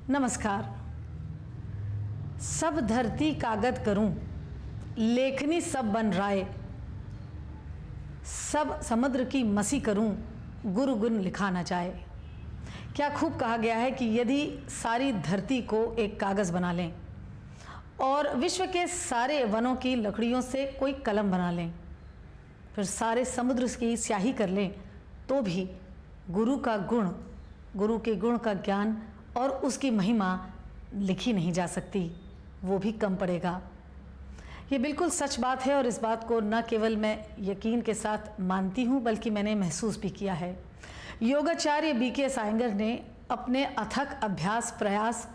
नमस्कार। सब धरती कागज करूं, लेखनी सब बन राय, सब समुद्र की मसी करूं, गुरु गुण लिखा न जाए। क्या खूब कहा गया है कि यदि सारी धरती को एक कागज़ बना लें और विश्व के सारे वनों की लकड़ियों से कोई कलम बना लें, फिर सारे समुद्र की स्याही कर लें, तो भी गुरु का गुण, गुरु के गुण का ज्ञान और उसकी महिमा लिखी नहीं जा सकती, वो भी कम पड़ेगा। ये बिल्कुल सच बात है और इस बात को न केवल मैं यकीन के साथ मानती हूँ बल्कि मैंने महसूस भी किया है। योगाचार्य BKS आयंगर ने अपने अथक अभ्यास, प्रयास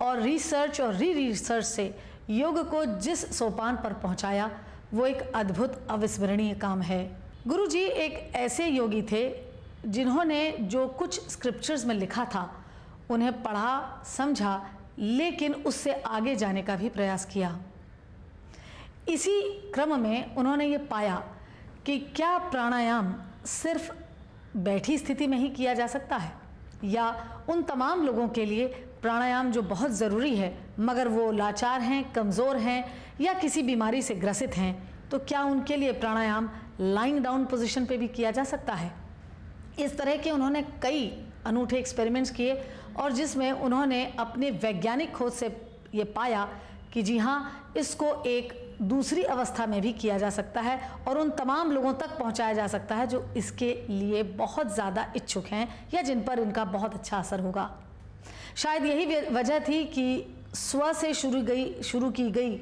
और रिसर्च और रिसर्च से योग को जिस सोपान पर पहुँचाया वो एक अद्भुत अविस्मरणीय काम है। गुरु जी एक ऐसे योगी थे जिन्होंने जो कुछ स्क्रिप्चर्स में लिखा था उन्हें पढ़ा, समझा, लेकिन उससे आगे जाने का भी प्रयास किया। इसी क्रम में उन्होंने ये पाया कि क्या प्राणायाम सिर्फ बैठी स्थिति में ही किया जा सकता है, या उन तमाम लोगों के लिए प्राणायाम जो बहुत ज़रूरी है मगर वो लाचार हैं, कमज़ोर हैं या किसी बीमारी से ग्रसित हैं, तो क्या उनके लिए प्राणायाम लाइंग डाउन पोजीशन पे भी किया जा सकता है। इस तरह के उन्होंने कई अनूठे एक्सपेरिमेंट्स किए और जिसमें उन्होंने अपने वैज्ञानिक खोज से ये पाया कि जी हाँ, इसको एक दूसरी अवस्था में भी किया जा सकता है और उन तमाम लोगों तक पहुंचाया जा सकता है जो इसके लिए बहुत ज़्यादा इच्छुक हैं या जिन पर इनका बहुत अच्छा असर होगा। शायद यही वजह थी कि स्व से शुरू की गई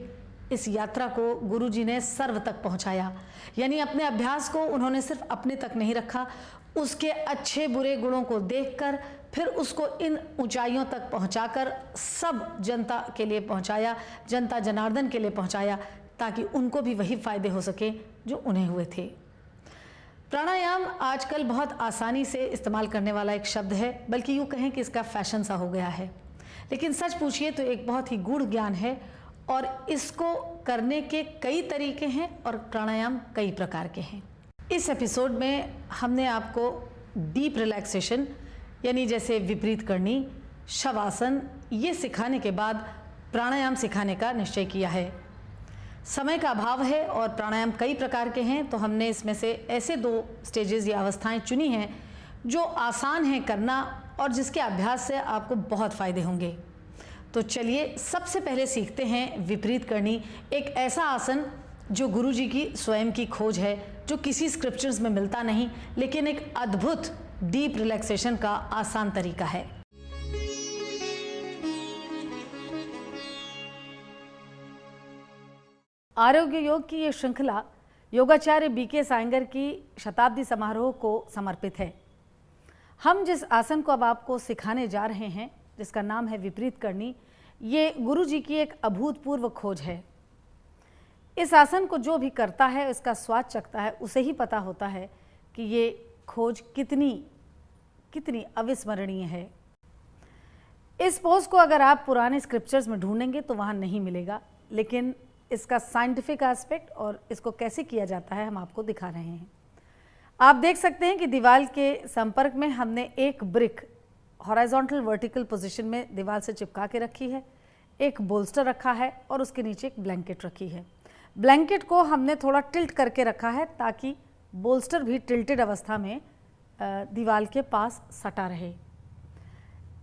इस यात्रा को गुरुजी ने सर्व तक पहुंचाया। यानी अपने अभ्यास को उन्होंने सिर्फ अपने तक नहीं रखा, उसके अच्छे बुरे गुणों को देखकर फिर उसको इन ऊंचाइयों तक पहुंचाकर सब जनता के लिए पहुंचाया, जनता जनार्दन के लिए पहुंचाया, ताकि उनको भी वही फायदे हो सके जो उन्हें हुए थे। प्राणायाम आजकल बहुत आसानी से इस्तेमाल करने वाला एक शब्द है, बल्कि यूँ कहें कि इसका फैशन सा हो गया है, लेकिन सच पूछिए तो एक बहुत ही गूढ़ ज्ञान है और इसको करने के कई तरीके हैं और प्राणायाम कई प्रकार के हैं। इस एपिसोड में हमने आपको डीप रिलैक्सेशन यानी जैसे विपरीत करनी, शवासन ये सिखाने के बाद प्राणायाम सिखाने का निश्चय किया है। समय का अभाव है और प्राणायाम कई प्रकार के हैं, तो हमने इसमें से ऐसे 2 स्टेजेस या अवस्थाएं चुनी हैं जो आसान हैं करना और जिसके अभ्यास से आपको बहुत फ़ायदे होंगे। तो चलिए सबसे पहले सीखते हैं विपरीत करनी, एक ऐसा आसन जो गुरुजी की स्वयं की खोज है, जो किसी स्क्रिप्चर्स में मिलता नहीं, लेकिन एक अद्भुत डीप रिलैक्सेशन का आसान तरीका है। आरोग्य योग की ये श्रृंखला योगाचार्य BKS आयंगर की शताब्दी समारोह को समर्पित है। हम जिस आसन को अब आपको सिखाने जा रहे हैं, जिसका नाम है विपरीत करनी, ये गुरुजी की एक अभूतपूर्व खोज है। इस आसन को जो भी करता है, इसका स्वाद चखता है, उसे ही पता होता है कि ये खोज कितनी अविस्मरणीय है। इस पोज को अगर आप पुराने स्क्रिप्चर्स में ढूंढेंगे तो वहाँ नहीं मिलेगा, लेकिन इसका साइंटिफिक एस्पेक्ट और इसको कैसे किया जाता है हम आपको दिखा रहे हैं। आप देख सकते हैं कि दीवार के संपर्क में हमने एक ब्रिक हॉरिजॉन्टल वर्टिकल पोजीशन में दीवार से चिपका के रखी है। एक बोल्स्टर रखा है और उसके नीचे एक ब्लैंकेट रखी है। ब्लैंकेट को हमने थोड़ा टिल्ट करके रखा है ताकि बोल्स्टर भी टिल्टेड अवस्था में दीवार के पास सटा रहे।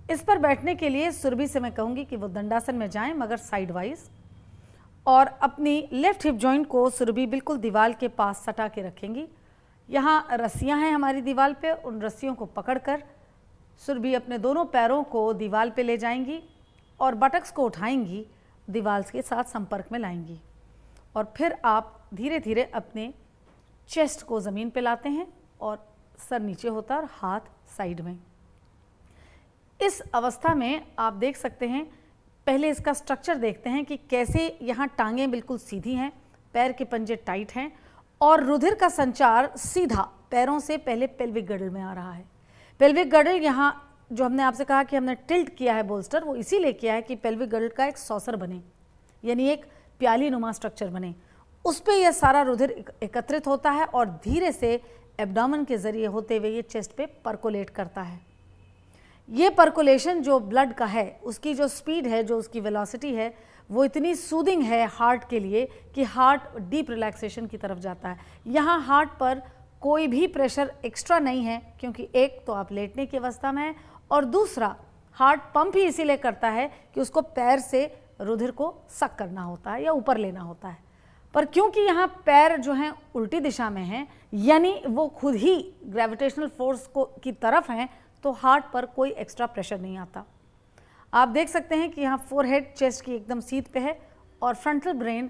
इस पर बैठने के लिए सुरभि से मैं कहूँगी कि वो दंडासन में जाएं, मगर साइड वाइज, और अपनी लेफ्ट हिप जॉइंट को सुरभि बिल्कुल दीवार के पास सटा के रखेंगी। यहाँ रस्सियाँ हैं हमारी दीवार पे, उन रस्सियों को पकड़कर सुरभि अपने दोनों पैरों को दीवार पे ले जाएंगी और बटक्स को उठाएंगी, दीवार के साथ संपर्क में लाएंगी, और फिर आप धीरे धीरे अपने चेस्ट को ज़मीन पे लाते हैं और सर नीचे होता है और हाथ साइड में। इस अवस्था में आप देख सकते हैं, पहले इसका स्ट्रक्चर देखते हैं कि कैसे यहाँ टांगें बिल्कुल सीधी हैं, पैर के पंजे टाइट हैं और रुधिर का संचार सीधा पैरों से पहले पेल्विक गर्डल में आ रहा है। पेल्विक गर्डल यहाँ जो हमने आपसे कहा कि हमने टिल्ट किया है बोल्स्टर, वो इसीलिए किया है कि पेल्विक गर्डल का एक सॉसर बने, यानी एक प्याली नुमा स्ट्रक्चर बने। उस पर यह सारा रुधिर एकत्रित होता है और धीरे से एब्डोमेन के जरिए होते हुए ये चेस्ट पे परकोलेट करता है। ये परकोलेशन जो ब्लड का है, उसकी जो स्पीड है, जो उसकी वेलोसिटी है, वो इतनी सूदिंग है हार्ट के लिए कि हार्ट डीप रिलैक्सेशन की तरफ जाता है। यहाँ हार्ट पर कोई भी प्रेशर एक्स्ट्रा नहीं है, क्योंकि एक तो आप लेटने की अवस्था में हैं और दूसरा हार्ट पंप ही इसीलिए करता है कि उसको पैर से रुधिर को सक करना होता है या ऊपर लेना होता है। पर क्योंकि यहाँ पैर जो हैं उल्टी दिशा में हैं, यानी वो खुद ही ग्रेविटेशनल फोर्स को की तरफ हैं, तो हार्ट पर कोई एक्स्ट्रा प्रेशर नहीं आता। आप देख सकते हैं कि यहाँ फोरहेड चेस्ट की एकदम सीध पे है और फ्रंटल ब्रेन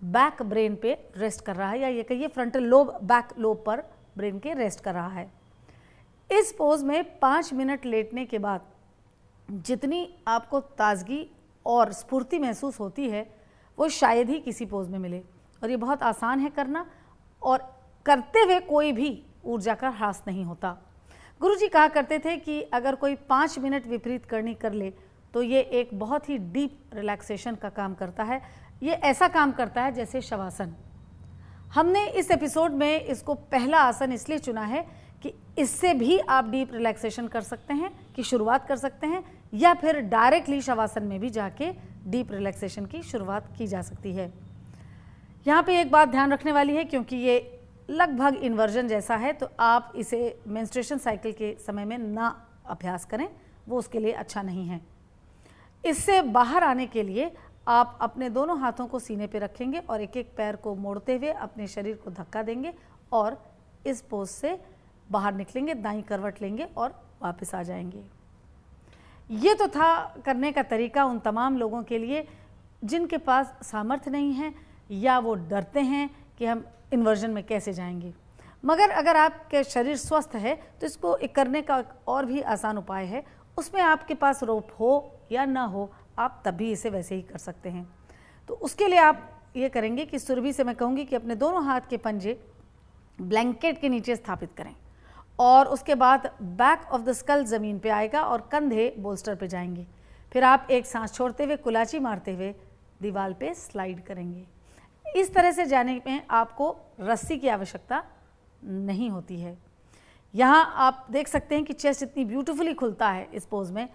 बैक ब्रेन पे रेस्ट कर रहा है, या ये कहिए फ्रंटल लोब बैक लोब पर ब्रेन के रेस्ट कर रहा है। इस पोज में 5 मिनट लेटने के बाद जितनी आपको ताजगी और स्फूर्ति महसूस होती है, वो शायद ही किसी पोज में मिले। और ये बहुत आसान है करना, और करते हुए कोई भी ऊर्जा का ह्रास नहीं होता। गुरुजी कहा करते थे कि अगर कोई 5 मिनट विपरीत करनी कर ले तो ये एक बहुत ही डीप रिलैक्सेशन का काम करता है। ये ऐसा काम करता है जैसे शवासन। हमने इस एपिसोड में इसको पहला आसन इसलिए चुना है कि इससे भी आप डीप रिलैक्सेशन कर सकते हैं, की शुरुआत कर सकते हैं, या फिर डायरेक्टली शवासन में भी जाके डीप रिलैक्सेशन की शुरुआत की जा सकती है। यहाँ पे एक बात ध्यान रखने वाली है, क्योंकि ये लगभग इन्वर्जन जैसा है, तो आप इसे मेंस्ट्रुएशन साइकिल के समय में ना अभ्यास करें, वो उसके लिए अच्छा नहीं है। इससे बाहर आने के लिए आप अपने दोनों हाथों को सीने पे रखेंगे और एक एक पैर को मोड़ते हुए अपने शरीर को धक्का देंगे और इस पोज से बाहर निकलेंगे, दाईं करवट लेंगे और वापस आ जाएंगे। ये तो था करने का तरीका उन तमाम लोगों के लिए जिनके पास सामर्थ्य नहीं है या वो डरते हैं कि हम इन्वर्जन में कैसे जाएंगे। मगर अगर आपके शरीर स्वस्थ है तो इसको करने का और भी आसान उपाय है। उसमें आपके पास रोप हो या ना हो, आप तभी इसे वैसे ही कर सकते हैं। तो उसके लिए आप ये करेंगे कि सुरभि से मैं कहूँगी कि अपने दोनों हाथ के पंजे ब्लैंकेट के नीचे स्थापित करें और उसके बाद बैक ऑफ द स्कल ज़मीन पे आएगा और कंधे बोल्स्टर पे जाएंगे। फिर आप एक सांस छोड़ते हुए कुलाची मारते हुए दीवार पे स्लाइड करेंगे। इस तरह से जाने में आपको रस्सी की आवश्यकता नहीं होती है। यहाँ आप देख सकते हैं कि चेस्ट इतनी ब्यूटीफुली खुलता है इस पोज में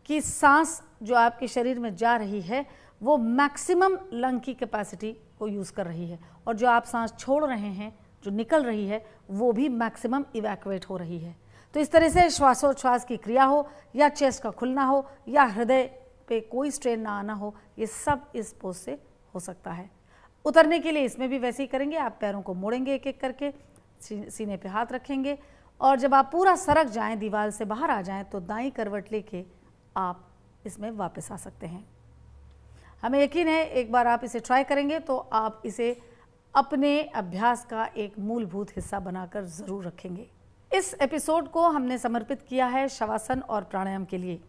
कि सांस जो आपके शरीर में जा रही है वो मैक्सिमम लंग की कैपेसिटी को यूज़ कर रही है, और जो आप सांस छोड़ रहे हैं, जो निकल रही है, वो भी मैक्सिमम इवैक्यूएट हो रही है। तो इस तरह से श्वासोच्छ्वास की क्रिया हो या चेस्ट का खुलना हो या हृदय पे कोई स्ट्रेन ना आना हो, ये सब इस पोज से हो सकता है। उतरने के लिए इसमें भी वैसे ही करेंगे। आप पैरों को मोड़ेंगे एक एक करके, सीने पे हाथ रखेंगे और जब आप पूरा सरक जाएं, दीवार से बाहर आ जाएं, तो दाईं करवट लेके आप इसमें वापस आ सकते हैं। हमें यकीन है एक बार आप इसे ट्राई करेंगे तो आप इसे अपने अभ्यास का एक मूलभूत हिस्सा बनाकर ज़रूर रखेंगे। इस एपिसोड को हमने समर्पित किया है शवासन और प्राणायाम के लिए।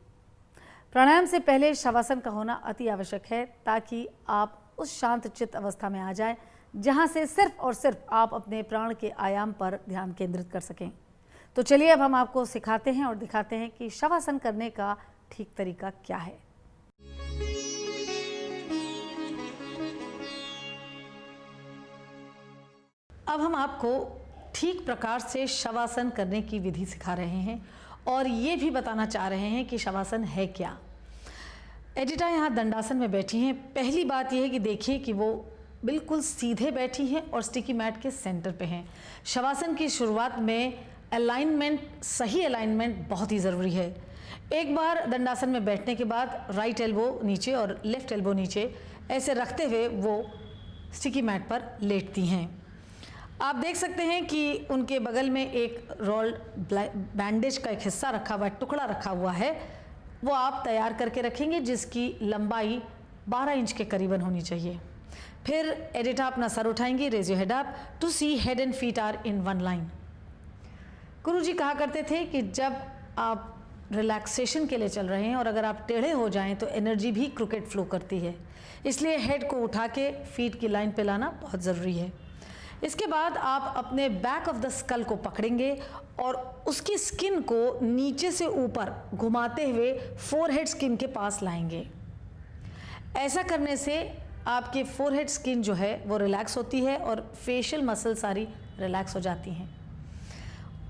प्राणायाम से पहले शवासन का होना अति आवश्यक है ताकि आप उस शांत चित्त अवस्था में आ जाएं जहां से सिर्फ और सिर्फ आप अपने प्राण के आयाम पर ध्यान केंद्रित कर सकें। तो चलिए अब हम आपको सिखाते हैं और दिखाते हैं कि शवासन करने का ठीक तरीका क्या है। अब हम आपको ठीक प्रकार से शवासन करने की विधि सिखा रहे हैं और ये भी बताना चाह रहे हैं कि शवासन है क्या। एडिटा यहाँ दंडासन में बैठी हैं। पहली बात यह है कि देखिए कि वो बिल्कुल सीधे बैठी हैं और स्टिकी मैट के सेंटर पे हैं। शवासन की शुरुआत में अलाइनमेंट, सही अलाइनमेंट बहुत ही ज़रूरी है। एक बार दंडासन में बैठने के बाद राइट एल्बो नीचे और लेफ्ट एल्बो नीचे ऐसे रखते हुए वो स्टिकी मैट पर लेटती हैं। आप देख सकते हैं कि उनके बगल में एक रोल्ड बैंडेज का एक हिस्सा रखा हुआ है, टुकड़ा रखा हुआ है, वो आप तैयार करके रखेंगे जिसकी लंबाई 12 इंच के करीबन होनी चाहिए। फिर एडिटा अपना सर उठाएंगी, raise your head up to see head and feet are in one line. Guruji कहा करते थे कि जब आप रिलैक्सेशन के लिए चल रहे हैं और अगर आप टेढ़े हो जाएं तो एनर्जी भी क्रिकेट फ्लो करती है, इसलिए हेड को उठा के फीट की लाइन पे लाना बहुत ज़रूरी है। इसके बाद आप अपने बैक ऑफ द स्कल को पकड़ेंगे और उसकी स्किन को नीचे से ऊपर घुमाते हुए फोरहेड स्किन के पास लाएंगे। ऐसा करने से आपके फोरहेड स्किन जो है वो रिलैक्स होती है और फेशियल मसल सारी रिलैक्स हो जाती हैं।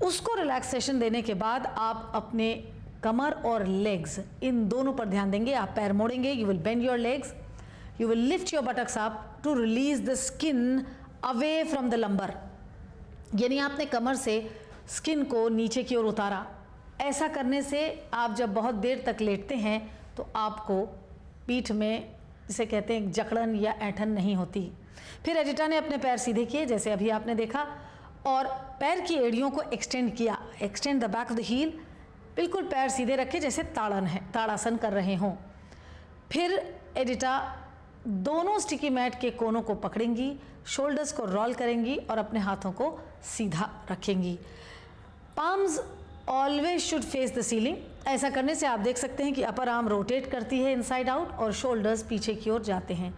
उसको रिलैक्सेशन देने के बाद आप अपने कमर और लेग्स इन दोनों पर ध्यान देंगे। आप पैर मोड़ेंगे, you will bend your legs, you will lift your buttocks up to release the skin away from the lumbar, यानी आपने कमर से स्किन को नीचे की ओर उतारा। ऐसा करने से आप जब बहुत देर तक लेटते हैं तो आपको पीठ में जिसे कहते हैं जकड़न या ऐंठन नहीं होती। फिर एडिटा ने अपने पैर सीधे किए जैसे अभी आपने देखा और पैर की एड़ियों को एक्सटेंड किया, extend the back of the heel, बिल्कुल पैर सीधे रखे जैसे ताड़ासन कर रहे हों। फिर एडिटा दोनों स्टिकी मैट के कोनों को पकड़ेंगी, शोल्डर्स को रोल करेंगी और अपने हाथों को सीधा रखेंगी। Palms always should face the ceiling. ऐसा करने से आप देख सकते हैं कि अपर आर्म रोटेट करती है इनसाइड आउट और शोल्डर्स पीछे की ओर जाते हैं।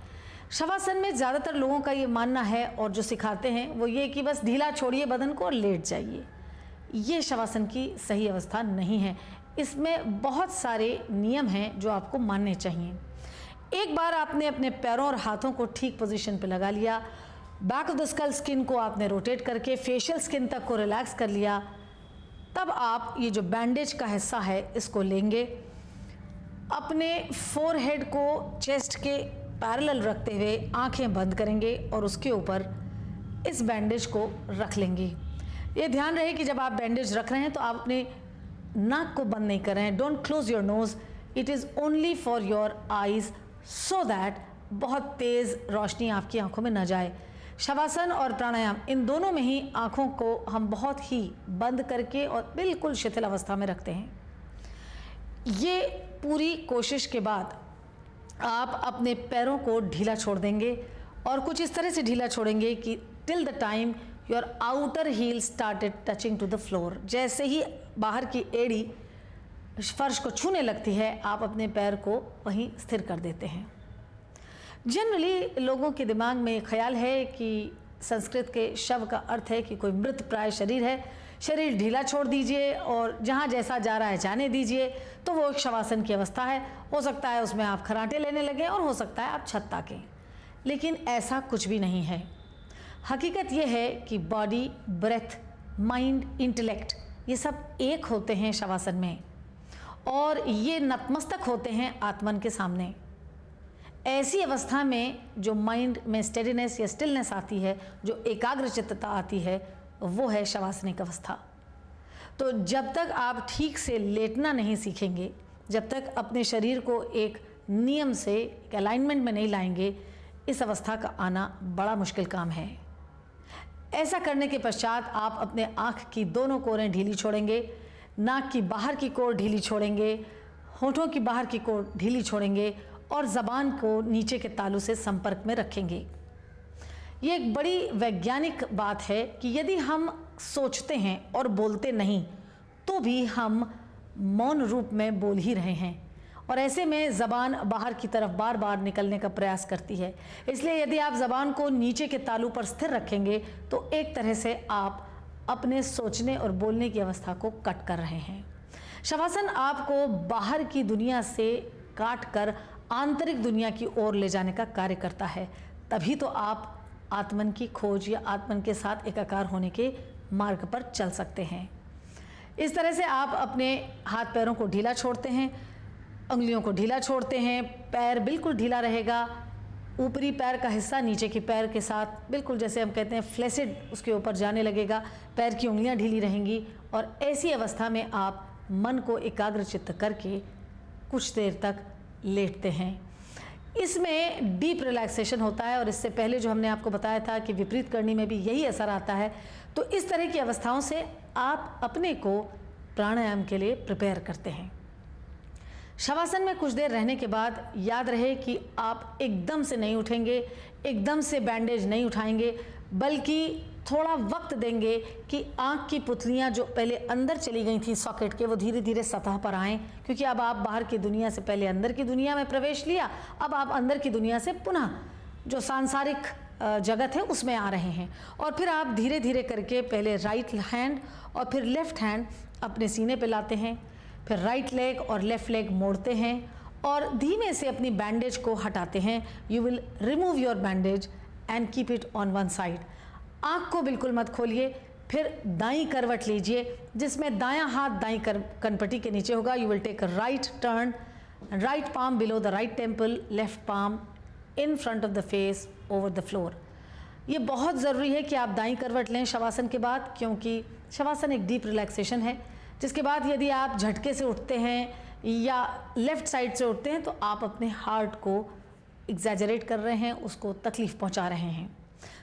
शवासन में ज़्यादातर लोगों का ये मानना है और जो सिखाते हैं वो ये कि बस ढीला छोड़िए बदन को और लेट जाइए। ये शवासन की सही अवस्था नहीं है, इसमें बहुत सारे नियम हैं जो आपको मानने चाहिए। एक बार आपने अपने पैरों और हाथों को ठीक पोजीशन पे लगा लिया, back of the skull skin को आपने रोटेट करके फेशियल स्किन तक को रिलैक्स कर लिया, तब आप ये जो बैंडेज का हिस्सा है इसको लेंगे, अपने फोरहेड को चेस्ट के पैरेलल रखते हुए आंखें बंद करेंगे और उसके ऊपर इस बैंडेज को रख लेंगे। ये ध्यान रहे कि जब आप बैंडेज रख रहे हैं तो आप अपने नाक को बंद नहीं कर रहे हैं। Don't close your nose, it is only for your eyes so that बहुत तेज़ रोशनी आपकी आंखों में न जाए। शवासन और प्राणायाम इन दोनों में ही आंखों को हम बहुत ही बंद करके और बिल्कुल शिथिल अवस्था में रखते हैं। ये पूरी कोशिश के बाद आप अपने पैरों को ढीला छोड़ देंगे और कुछ इस तरह से ढीला छोड़ेंगे कि till the time your outer heel started touching to the floor. जैसे ही बाहर की एड़ी फर्श को छूने लगती है आप अपने पैर को वहीं स्थिर कर देते हैं। जनरली लोगों के दिमाग में ख्याल है कि संस्कृत के शव का अर्थ है कि कोई मृत प्राय शरीर है, शरीर ढीला छोड़ दीजिए और जहाँ जैसा जा रहा है जाने दीजिए, तो वो एक शवासन की अवस्था है। हो सकता है उसमें आप खराटे लेने लगें और हो सकता है आप छत ताकें, लेकिन ऐसा कुछ भी नहीं है। हकीकत ये है कि बॉडी, ब्रेथ, माइंड, इंटेलेक्ट ये सब एक होते हैं शवासन में और ये नतमस्तक होते हैं आत्मन के सामने। ऐसी अवस्था में जो माइंड में स्टेडीनेस या स्टिलनेस आती है, जो एकाग्रचित्तता आती है, वो है शवासनिक अवस्था। तो जब तक आप ठीक से लेटना नहीं सीखेंगे, जब तक अपने शरीर को एक नियम से एक अलाइनमेंट में नहीं लाएंगे, इस अवस्था का आना बड़ा मुश्किल काम है। ऐसा करने के पश्चात आप अपने आँख की दोनों कोरें ढीली छोड़ेंगे, नाक की बाहर की कोर ढीली छोड़ेंगे, होठों की बाहर की कोर ढीली छोड़ेंगे और ज़बान को नीचे के तालू से संपर्क में रखेंगे। ये एक बड़ी वैज्ञानिक बात है कि यदि हम सोचते हैं और बोलते नहीं तो भी हम मौन रूप में बोल ही रहे हैं और ऐसे में ज़बान बाहर की तरफ बार बार निकलने का प्रयास करती है। इसलिए यदि आप ज़बान को नीचे के तालू पर स्थिर रखेंगे तो एक तरह से आप अपने सोचने और बोलने की अवस्था को कट कर रहे हैं। शवासन आपको बाहर की दुनिया से काट कर आंतरिक दुनिया की ओर ले जाने का कार्य करता है। तभी तो आप आत्मन की खोज या आत्मन के साथ एकाकार होने के मार्ग पर चल सकते हैं। इस तरह से आप अपने हाथ पैरों को ढीला छोड़ते हैं, उंगलियों को ढीला छोड़ते हैं, पैर बिल्कुल ढीला रहेगा, ऊपरी पैर का हिस्सा नीचे की पैर के साथ बिल्कुल जैसे हम कहते हैं फ्लेसिड उसके ऊपर जाने लगेगा, पैर की उंगलियां ढीली रहेंगी। और ऐसी अवस्था में आप मन को एकाग्रचित्त करके कुछ देर तक लेटते हैं। इसमें डीप रिलैक्सेशन होता है और इससे पहले जो हमने आपको बताया था कि विपरीत करनी में भी यही असर आता है। तो इस तरह की अवस्थाओं से आप अपने को प्राणायाम के लिए प्रिपेयर करते हैं। शवासन में कुछ देर रहने के बाद याद रहे कि आप एकदम से नहीं उठेंगे, एकदम से बैंडेज नहीं उठाएंगे, बल्कि थोड़ा वक्त देंगे कि आँख की पुतलियाँ जो पहले अंदर चली गई थी सॉकेट के, वो धीरे धीरे सतह पर आएँ, क्योंकि अब आप बाहर की दुनिया से पहले अंदर की दुनिया में प्रवेश लिया, अब आप अंदर की दुनिया से पुनः जो सांसारिक जगत है उसमें आ रहे हैं। और फिर आप धीरे धीरे करके पहले राइट हैंड और फिर लेफ़्ट हैंड अपने सीने पे लाते हैं, फिर राइट लेग और लेफ़्ट लेग मोड़ते हैं और धीमे से अपनी बैंडेज को हटाते हैं। You will remove your bandage and keep it on one side. आँख को बिल्कुल मत खोलिए, फिर दाईं करवट लीजिए जिसमें दायां हाथ दाईं कनपट्टी के नीचे होगा। You will take a right turn, right palm below the right temple, left palm in front of the face over the floor. ये बहुत ज़रूरी है कि आप दाईं करवट लें शवासन के बाद, क्योंकि शवासन एक डीप रिलैक्सेशन है। जिसके बाद यदि आप झटके से उठते हैं या लेफ़्ट साइड से उठते हैं तो आप अपने हार्ट को एग्जैजरेट कर रहे हैं, उसको तकलीफ़ पहुंचा रहे हैं।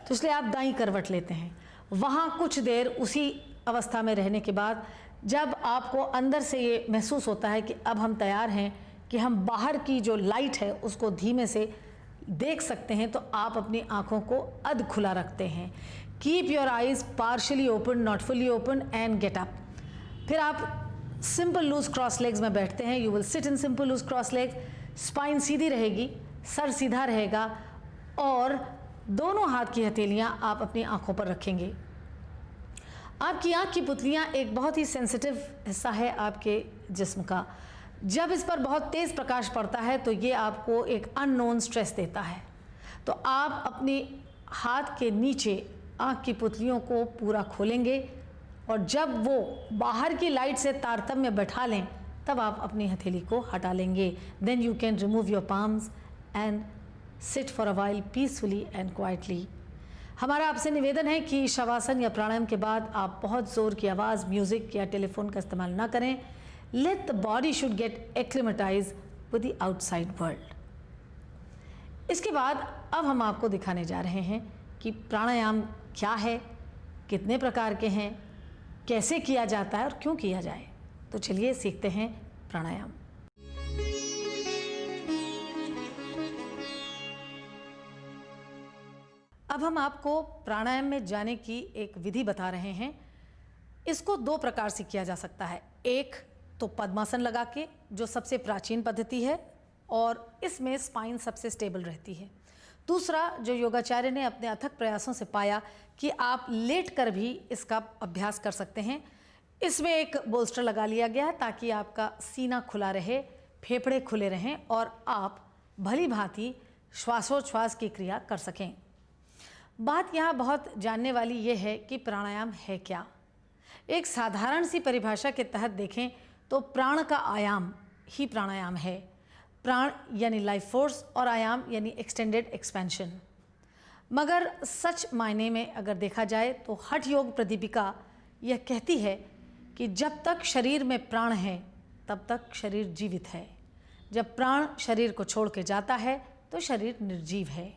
तो इसलिए आप दाईं करवट लेते हैं। वहाँ कुछ देर उसी अवस्था में रहने के बाद जब आपको अंदर से ये महसूस होता है कि अब हम तैयार हैं कि हम बाहर की जो लाइट है उसको धीमे से देख सकते हैं, तो आप अपनी आँखों को अध खुला रखते हैं। Keep your eyes partially open, not fully open, and get up. फिर आप सिंपल लूज क्रॉस लेग्स में बैठते हैं। You will sit in simple loose cross leg. Spine सीधी रहेगी, सर सीधा रहेगा और दोनों हाथ की हथेलियां आप अपनी आंखों पर रखेंगे। आपकी आंख की पुतलियां एक बहुत ही सेंसिटिव हिस्सा है आपके जिस्म का। जब इस पर बहुत तेज़ प्रकाश पड़ता है तो ये आपको एक अननोन स्ट्रेस देता है। तो आप अपने हाथ के नीचे आंख की पुतलियों को पूरा खोलेंगे और जब वो बाहर की लाइट से तारतम्य बैठा लें तब आप अपनी हथेली को हटा लेंगे। Then you can remove your palms and sit for a while peacefully and quietly. हमारा आपसे निवेदन है कि शवासन या प्राणायाम के बाद आप बहुत ज़ोर की आवाज़, म्यूज़िक या टेलीफोन का इस्तेमाल ना करें। Let the body should get acclimatise with the outside world. इसके बाद अब हम आपको दिखाने जा रहे हैं कि प्राणायाम क्या है, कितने प्रकार के हैं, कैसे किया जाता है और क्यों किया जाए। तो चलिए सीखते हैं प्राणायाम। अब हम आपको प्राणायाम में जाने की एक विधि बता रहे हैं। इसको दो प्रकार से किया जा सकता है। एक तो पद्मासन लगा के, जो सबसे प्राचीन पद्धति है और इसमें स्पाइन सबसे स्टेबल रहती है। दूसरा जो योगाचार्य ने अपने अथक प्रयासों से पाया कि आप लेट कर भी इसका अभ्यास कर सकते हैं। इसमें एक बोल्स्टर लगा लिया गया है ताकि आपका सीना खुला रहे, फेफड़े खुले रहें और आप भली भांति श्वासोच्छ्वास की क्रिया कर सकें। बात यहाँ बहुत जानने वाली ये है कि प्राणायाम है क्या। एक साधारण सी परिभाषा के तहत देखें तो प्राण का आयाम ही प्राणायाम है। प्राण यानी लाइफ फोर्स और आयाम यानी एक्सटेंडेड एक्सपेंशन। मगर सच मायने में अगर देखा जाए तो हठ योग प्रदीपिका यह कहती है कि जब तक शरीर में प्राण है तब तक शरीर जीवित है। जब प्राण शरीर को छोड़ के जाता है तो शरीर निर्जीव है।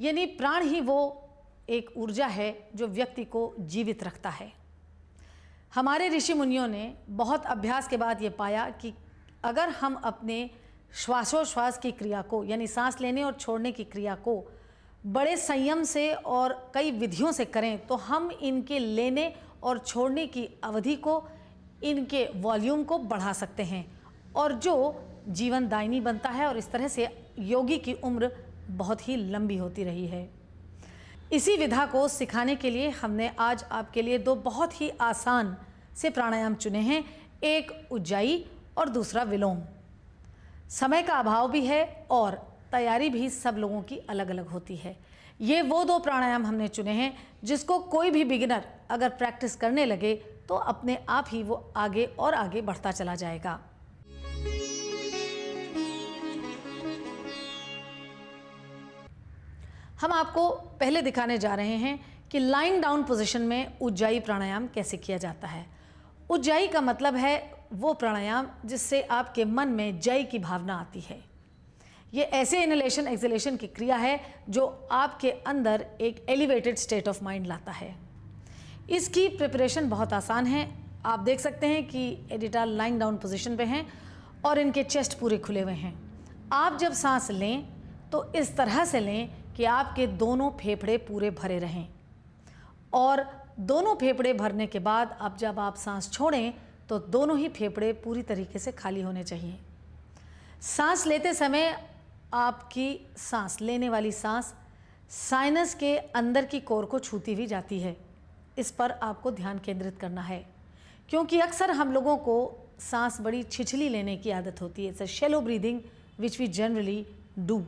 यानी प्राण ही वो एक ऊर्जा है जो व्यक्ति को जीवित रखता है। हमारे ऋषि मुनियों ने बहुत अभ्यास के बाद ये पाया कि अगर हम अपने श्वासोच्छ्वास की क्रिया को यानी सांस लेने और छोड़ने की क्रिया को बड़े संयम से और कई विधियों से करें तो हम इनके लेने और छोड़ने की अवधि को, इनके वॉल्यूम को बढ़ा सकते हैं और जो जीवन दायिनी बनता है और इस तरह से योगी की उम्र बहुत ही लंबी होती रही है। इसी विधा को सिखाने के लिए हमने आज आपके लिए दो बहुत ही आसान से प्राणायाम चुने हैं, एक उज्जाई और दूसरा विलोम। समय का अभाव भी है और तैयारी भी सब लोगों की अलग अलग होती है। ये वो दो प्राणायाम हमने चुने हैं जिसको कोई भी बिगिनर अगर प्रैक्टिस करने लगे तो अपने आप ही वो आगे और आगे बढ़ता चला जाएगा। हम आपको पहले दिखाने जा रहे हैं कि लाइंग डाउन पोजीशन में उज्जाई प्राणायाम कैसे किया जाता है। उज्जाई का मतलब है वो प्राणायाम जिससे आपके मन में जय की भावना आती है। ये ऐसे इनहेलेशन एक्सहेलेशन की क्रिया है जो आपके अंदर एक एलिवेटेड स्टेट ऑफ माइंड लाता है। इसकी प्रिपरेशन बहुत आसान है। आप देख सकते हैं कि एडिटर लाइंग डाउन पोजीशन पे हैं और इनके चेस्ट पूरे खुले हुए हैं। आप जब सांस लें तो इस तरह से लें कि आपके दोनों फेफड़े पूरे भरे रहें, और दोनों फेफड़े भरने के बाद अब जब आप सांस छोड़ें तो दोनों ही फेफड़े पूरी तरीके से खाली होने चाहिए। सांस लेते समय आपकी सांस लेने वाली सांस साइनस के अंदर की कोर को छूती हुई जाती है। इस पर आपको ध्यान केंद्रित करना है, क्योंकि अक्सर हम लोगों को सांस बड़ी छिछली लेने की आदत होती है। It's a shallow breathing which we generally do.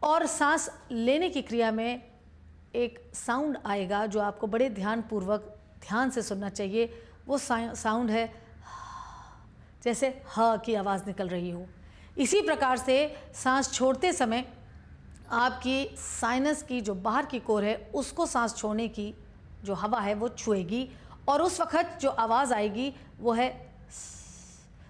और सांस लेने की क्रिया में एक साउंड आएगा जो आपको बड़े ध्यानपूर्वक ध्यान से सुनना चाहिए। वो साउंड है जैसे ह की आवाज़ निकल रही हो। इसी प्रकार से सांस छोड़ते समय आपकी साइनस की जो बाहर की कोर है उसको सांस छोड़ने की जो हवा है वो छुएगी, और उस वक्त जो आवाज़ आएगी वो है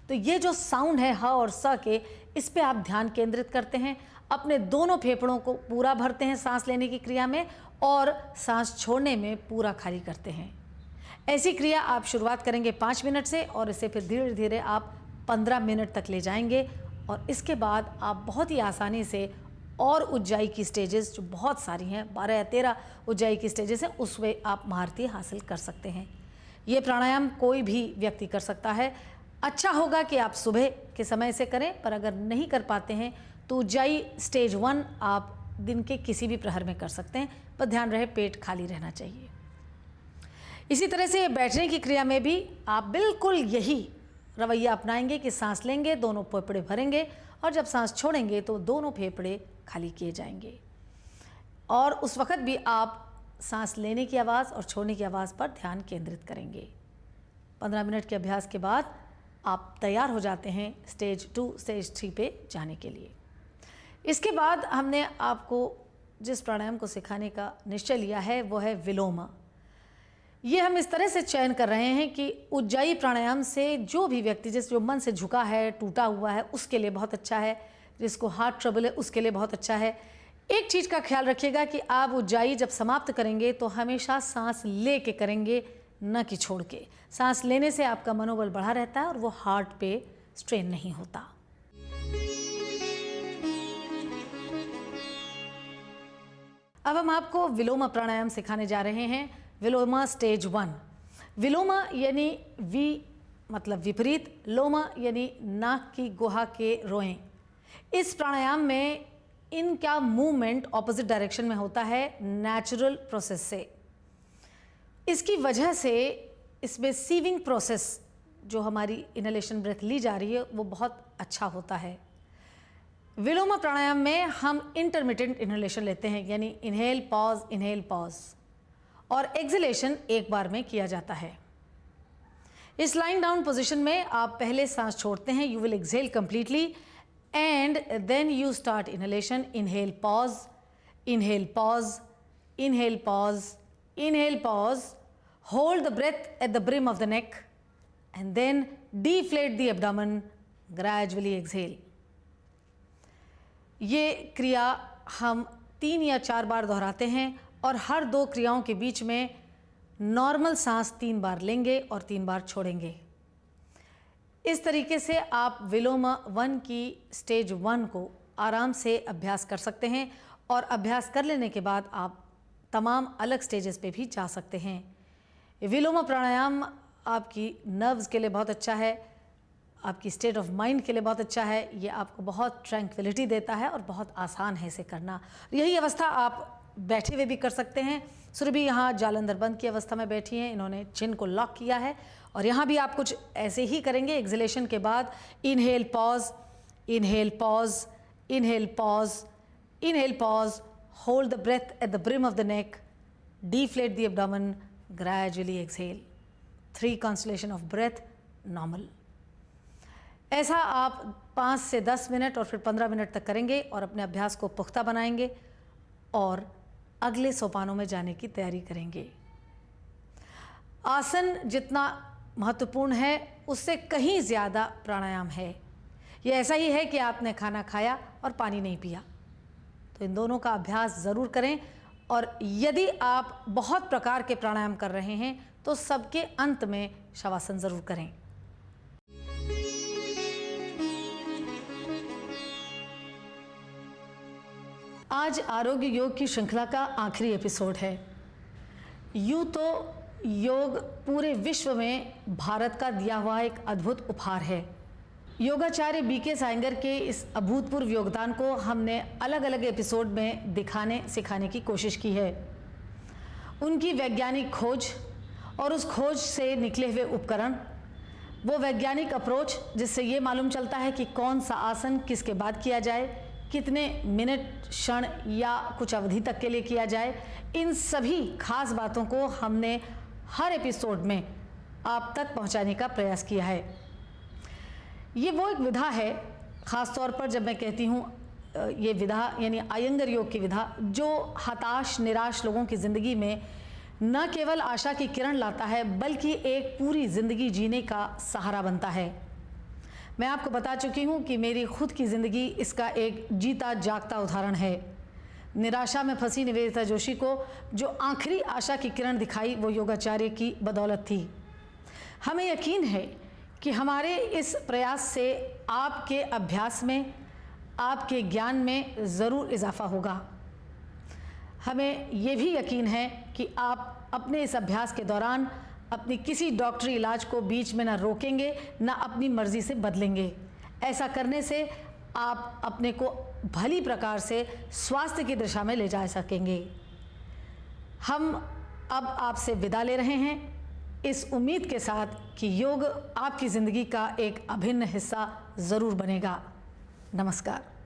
तो ये जो साउंड है ह और स के, इस पे आप ध्यान केंद्रित करते हैं। अपने दोनों फेफड़ों को पूरा भरते हैं सांस लेने की क्रिया में और सांस छोड़ने में पूरा खाली करते हैं। ऐसी क्रिया आप शुरुआत करेंगे 5 मिनट से और इसे फिर धीरे धीरे आप 15 मिनट तक ले जाएंगे, और इसके बाद आप बहुत ही आसानी से और उज्जाई की स्टेजेस जो बहुत सारी हैं, 12 या 13 उज्जाई की स्टेजेस हैं, उसमें आप महारती हासिल कर सकते हैं। ये प्राणायाम कोई भी व्यक्ति कर सकता है। अच्छा होगा कि आप सुबह के समय से करें, पर अगर नहीं कर पाते हैं तो उज्जाई स्टेज 1 आप दिन के किसी भी प्रहर में कर सकते हैं, पर ध्यान रहे पेट खाली रहना चाहिए। इसी तरह से बैठने की क्रिया में भी आप बिल्कुल यही रवैया अपनाएंगे कि सांस लेंगे, दोनों फेफड़े भरेंगे, और जब सांस छोड़ेंगे तो दोनों फेफड़े खाली किए जाएंगे। और उस वक्त भी आप सांस लेने की आवाज़ और छोड़ने की आवाज़ पर ध्यान केंद्रित करेंगे। 15 मिनट के अभ्यास के बाद आप तैयार हो जाते हैं स्टेज 2 स्टेज 3 पे जाने के लिए। इसके बाद हमने आपको जिस प्राणायाम को सिखाने का निश्चय लिया है वो है विलोम। ये हम इस तरह से चयन कर रहे हैं कि उज्जाई प्राणायाम से जो भी व्यक्ति जो मन से झुका है, टूटा हुआ है, उसके लिए बहुत अच्छा है। जिसको हार्ट ट्रबल है उसके लिए बहुत अच्छा है। एक चीज़ का ख्याल रखिएगा कि आप उज्जाई जब समाप्त करेंगे तो हमेशा सांस ले के करेंगे, न कि छोड़ के। सांस लेने से आपका मनोबल बढ़ा रहता है और वो हार्ट पे स्ट्रेन नहीं होता। अब हम आपको विलोम प्राणायाम सिखाने जा रहे हैं। विलोमा स्टेज 1। विलोमा यानी वी मतलब विपरीत, लोमा यानी नाक की गुहा के रोएं। इस प्राणायाम में इनका मूवमेंट ऑपोजिट डायरेक्शन में होता है नेचुरल प्रोसेस से। इसकी वजह से इसमें सीविंग प्रोसेस जो हमारी इनहेलेशन ब्रेथ ली जा रही है वो बहुत अच्छा होता है। विलोम प्राणायाम में हम इंटरमिटेंट इनहेलेशन लेते हैं, यानी इनहेल पॉज और एक्सहेलेशन एक बार में किया जाता है। इस लाइंग डाउन पोजीशन में आप पहले सांस छोड़ते हैं, you will exhale completely and then you start inhalation. Inhale pause, hold the breath at the brim of the neck and then deflate the abdomen, gradually exhale। ये क्रिया हम 3 या 4 बार दोहराते हैं और हर 2 क्रियाओं के बीच में नॉर्मल सांस 3 बार लेंगे और 3 बार छोड़ेंगे। इस तरीके से आप विलोम 1 की स्टेज 1 को आराम से अभ्यास कर सकते हैं, और अभ्यास कर लेने के बाद आप तमाम अलग स्टेजेस पे भी जा सकते हैं। विलोम प्राणायाम आपकी नर्व्स के लिए बहुत अच्छा है, आपकी स्टेट ऑफ माइंड के लिए बहुत अच्छा है। ये आपको बहुत ट्रैंक्विलिटी देता है और बहुत आसान है इसे करना। यही अवस्था आप बैठे हुए भी कर सकते हैं। सुरभि यहाँ जालंधर बंद की अवस्था में बैठी हैं, इन्होंने चिन को लॉक किया है, और यहाँ भी आप कुछ ऐसे ही करेंगे। एक्सहेलेशन के बाद inhale pause, hold the breath at the brim of the neck, deflate the abdomen, gradually exhale। 3 constellation of breath, normal। ऐसा आप 5 से 10 मिनट और फिर 15 मिनट तक करेंगे और अपने अभ्यास को पुख्ता बनाएंगे। और अगले सोपानों में जाने की तैयारी करेंगे। आसन जितना महत्वपूर्ण है उससे कहीं ज़्यादा प्राणायाम है। ये ऐसा ही है कि आपने खाना खाया और पानी नहीं पिया, तो इन दोनों का अभ्यास ज़रूर करें। और यदि आप बहुत प्रकार के प्राणायाम कर रहे हैं तो सबके अंत में शवासन ज़रूर करें। आज आरोग्य योग की श्रृंखला का आखिरी एपिसोड है। यूँ तो योग पूरे विश्व में भारत का दिया हुआ एक अद्भुत उपहार है। योगाचार्य बीके सायंगर के इस अभूतपूर्व योगदान को हमने अलग अलग एपिसोड में दिखाने सिखाने की कोशिश की है। उनकी वैज्ञानिक खोज और उस खोज से निकले हुए उपकरण, वो वैज्ञानिक अप्रोच जिससे ये मालूम चलता है कि कौन सा आसन किसके बाद किया जाए, कितने मिनट, क्षण या कुछ अवधि तक के लिए किया जाए, इन सभी खास बातों को हमने हर एपिसोड में आप तक पहुंचाने का प्रयास किया है। ये वो एक विधा है, ख़ास तौर पर जब मैं कहती हूँ ये विधा यानी आयंगर योग की विधा, जो हताश निराश लोगों की ज़िंदगी में न केवल आशा की किरण लाता है बल्कि एक पूरी ज़िंदगी जीने का सहारा बनता है। मैं आपको बता चुकी हूँ कि मेरी खुद की ज़िंदगी इसका एक जीता जागता उदाहरण है। निराशा में फंसी निवेदिता जोशी को जो आखिरी आशा की किरण दिखाई वो योगाचार्य की बदौलत थी। हमें यकीन है कि हमारे इस प्रयास से आपके अभ्यास में, आपके ज्ञान में ज़रूर इजाफा होगा। हमें ये भी यकीन है कि आप अपने इस अभ्यास के दौरान अपनी किसी डॉक्टरी इलाज को बीच में ना रोकेंगे, ना अपनी मर्ज़ी से बदलेंगे। ऐसा करने से आप अपने को भली प्रकार से स्वास्थ्य की दिशा में ले जा सकेंगे। हम अब आपसे विदा ले रहे हैं इस उम्मीद के साथ कि योग आपकी ज़िंदगी का एक अभिन्न हिस्सा ज़रूर बनेगा। नमस्कार।